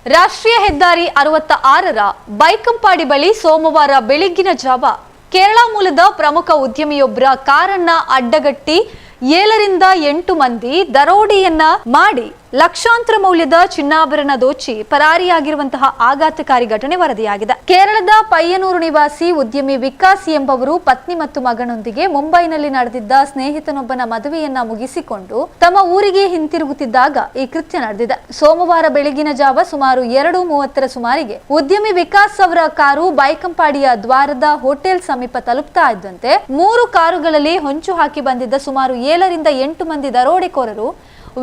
ರಾಷ್ಟ್ರೀಯ ಹೆದ್ದಾರಿ 66ರ ಬೈಕಂಪಾಡಿ ಬಳಿ ಸೋಮವಾರ ಬೆಳಗ್ಗಿನ ಜಾವ ಕೇರಳ ಮೂಲದ ಪ್ರಮುಖ ಉದ್ಯಮಿಯೊಬ್ಬರ ಕಾರನ್ನ ಅಡ್ಡಗಟ್ಟಿ 7ರಿಂದ 8 ಮಂದಿ ದರೋಡೆಯನ್ನ ಮಾಡಿ ಲಕ್ಷಾಂತರ ಮೌಲ್ಯದ ಚಿನ್ನಾಭರಣ ದೋಚಿ ಪರಾರಿಯಾಗಿರುವಂತಹ ಆಘಾತಕಾರಿ ಘಟನೆ ವರದಿಯಾಗಿದೆ. ಕೇರಳದ ಪಯ್ಯನೂರು ನಿವಾಸಿ ಉದ್ಯಮಿ ವಿಕಾಸ್ ಎಂಬವರು ಪತ್ನಿ ಮತ್ತು ಮಗನೊಂದಿಗೆ ಮುಂಬೈನಲ್ಲಿ ನಡೆದಿದ್ದ ಸ್ನೇಹಿತನೊಬ್ಬನ ಮದುವೆಯನ್ನ ಮುಗಿಸಿಕೊಂಡು ತಮ್ಮ ಊರಿಗೆ ಹಿಂತಿರುಗುತ್ತಿದ್ದಾಗ ಈ ಕೃತ್ಯ ನಡೆದಿದೆ. ಸೋಮವಾರ ಬೆಳಗಿನ ಜಾವ ಸುಮಾರು 2:30ರ ಸುಮಾರಿಗೆ ಉದ್ಯಮಿ ವಿಕಾಸ್ ಅವರ ಕಾರು ಬೈಕಂಪಾಡಿಯ ದ್ವಾರದ ಹೋಟೆಲ್ ಸಮೀಪ ತಲುಪ್ತಾ ಇದ್ದಂತೆ 3 ಕಾರುಗಳಲ್ಲಿ ಹೊಂಚು ಹಾಕಿ ಬಂದಿದ್ದ ಸುಮಾರು 7ರಿಂದ 8 ಮಂದಿ ದರೋಡೆಕೋರರು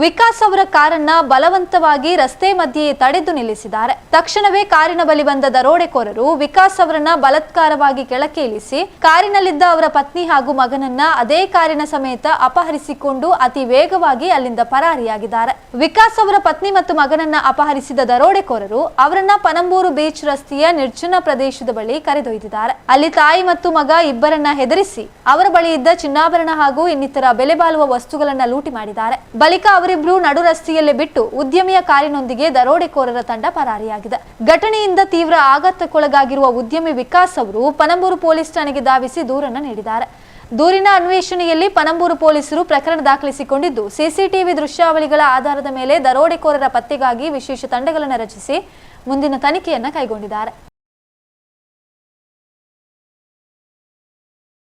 ವಿಕಾಸ್ ಅವರ ಕಾರನ್ನ ಬಲವಂತವಾಗಿ ರಸ್ತೆ ಮಧ್ಯೆ ತಡೆದು ನಿಲ್ಲಿಸಿದ್ದಾರೆ. ತಕ್ಷಣವೇ ಕಾರಿನ ಬಳಿ ಬಂದ ದರೋಡೆಕೋರರು ವಿಕಾಸ್ ಅವರನ್ನ ಬಲಾತ್ಕಾರವಾಗಿ ಕೆಳಕ್ಕೆ ಇಳಿಸಿ ಕಾರಿನಲ್ಲಿದ್ದ ಅವರ ಪತ್ನಿ ಹಾಗೂ ಮಗನನ್ನ ಅದೇ ಕಾರಿನ ಸಮೇತ ಅಪಹರಿಸಿಕೊಂಡು ಅತಿ ವೇಗವಾಗಿ ಅಲ್ಲಿಂದ ಪರಾರಿಯಾಗಿದ್ದಾರೆ. ವಿಕಾಸ್ ಅವರ ಪತ್ನಿ ಮತ್ತು ಮಗನನ್ನ ಅಪಹರಿಸಿದ ದರೋಡೆಕೋರರು ಅವರನ್ನ ಪನಂಬೂರು ಬೀಚ್ ರಸ್ತೆಯ ನಿರ್ಜನ ಪ್ರದೇಶದ ಬಳಿ ಕರೆದೊಯ್ದಿದ್ದಾರೆ. ಅಲ್ಲಿ ತಾಯಿ ಮತ್ತು ಮಗ ಇಬ್ಬರನ್ನ ಹೆದರಿಸಿ ಅವರ ಬಳಿ ಇದ್ದ ಚಿನ್ನಾಭರಣ ಹಾಗೂ ಇನ್ನಿತರ ಬೆಲೆ ಬಾಳುವ ವಸ್ತುಗಳನ್ನ ಲೂಟಿ ಮಾಡಿದ್ದಾರೆ. ಬಳಿಕ ಅವರಿಬ್ರು ನಡು ರಸ್ತೆಯಲ್ಲೇ ಬಿಟ್ಟು ಉದ್ಯಮಿಯ ಕಾರಿನೊಂದಿಗೆ ದರೋಡೆಕೋರರ ತಂಡ ಪರಾರಿಯಾಗಿದೆ. ಘಟನೆಯಿಂದ ತೀವ್ರ ಆಘಾತಕ್ಕೊಳಗಾಗಿರುವ ಉದ್ಯಮಿ ವಿಕಾಸ್ ಅವರು ಪನಂಬೂರು ಪೊಲೀಸ್ ಠಾಣೆಗೆ ಧಾವಿಸಿ ದೂರನ್ನು ನೀಡಿದ್ದಾರೆ. ದೂರಿನ ಅನ್ವೇಷಣೆಯಲ್ಲಿ ಪನಂಬೂರು ಪೊಲೀಸರು ಪ್ರಕರಣ ದಾಖಲಿಸಿಕೊಂಡಿದ್ದು ಸಿಸಿಟಿವಿ ದೃಶ್ಯಾವಳಿಗಳ ಆಧಾರದ ಮೇಲೆ ದರೋಡೆಕೋರರ ಪತ್ತೆಗಾಗಿ ವಿಶೇಷ ತಂಡಗಳನ್ನು ರಚಿಸಿ ಮುಂದಿನ ತನಿಖೆಯನ್ನ ಕೈಗೊಂಡಿದ್ದಾರೆ.